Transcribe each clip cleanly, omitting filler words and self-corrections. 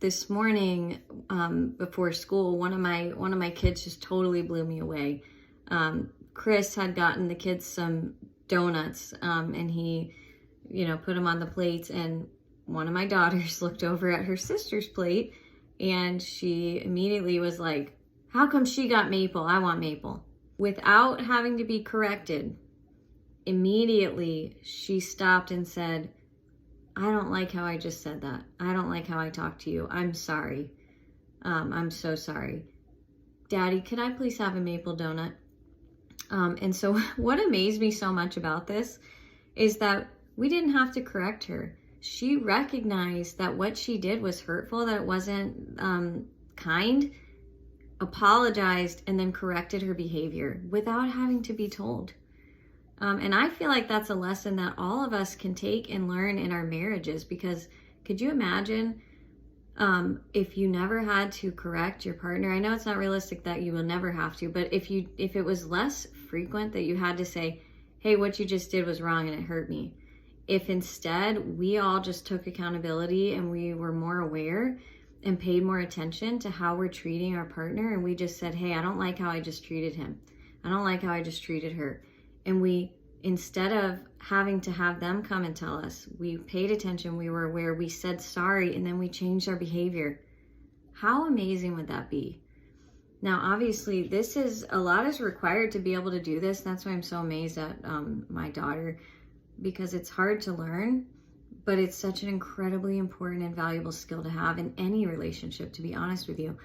This morning, before school, one of my kids just totally blew me away. Chris had gotten the kids some donuts, and he, put them on the plates. And one of my daughters looked over at her sister's plate, and she immediately was like, "How come she got maple? I want maple." Without having to be corrected, immediately she stopped and said, "I don't like how I just said that. I don't like how I talked to you. I'm sorry. I'm so sorry. Daddy, could I please have a maple donut?" And so what amazed me so much about this is that we didn't have to correct her. She recognized that what she did was hurtful, that it wasn't kind, apologized, and then corrected her behavior without having to be told. And I feel like that's a lesson that all of us can take and learn in our marriages, because could you imagine if you never had to correct your partner? I know it's not realistic that you will never have to, but if it was less frequent that you had to say, "Hey, what you just did was wrong and it hurt me." If instead we all just took accountability and we were more aware and paid more attention to how we're treating our partner, and we just said, "Hey, I don't like how I just treated him. I don't like how I just treated her." And we, instead of having to have them come and tell us, we paid attention, we were aware, we said sorry, and then we changed our behavior. How amazing would that be? Now, obviously, a lot is required to be able to do this. That's why I'm so amazed at my daughter, because it's hard to learn, but it's such an incredibly important and valuable skill to have in any relationship, to be honest with you.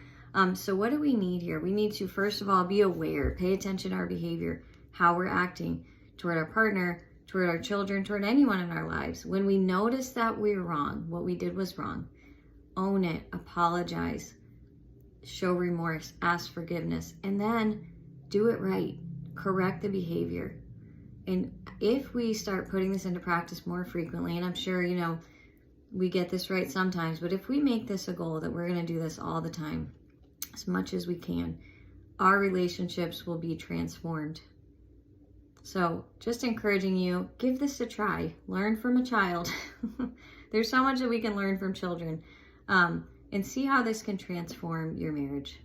So what do we need here? We need to, first of all, be aware, pay attention to our behavior, how we're acting toward our partner, toward our children, toward anyone in our lives. When we notice that we're wrong, what we did was wrong, own it, apologize, show remorse, ask forgiveness, and then do it right. Correct the behavior. And if we start putting this into practice more frequently, and I'm sure, we get this right sometimes, but if we make this a goal that we're going to do this all the time, as much as we can, our relationships will be transformed. So just encouraging you, give this a try. Learn from a child. There's so much that we can learn from children, and see how this can transform your marriage.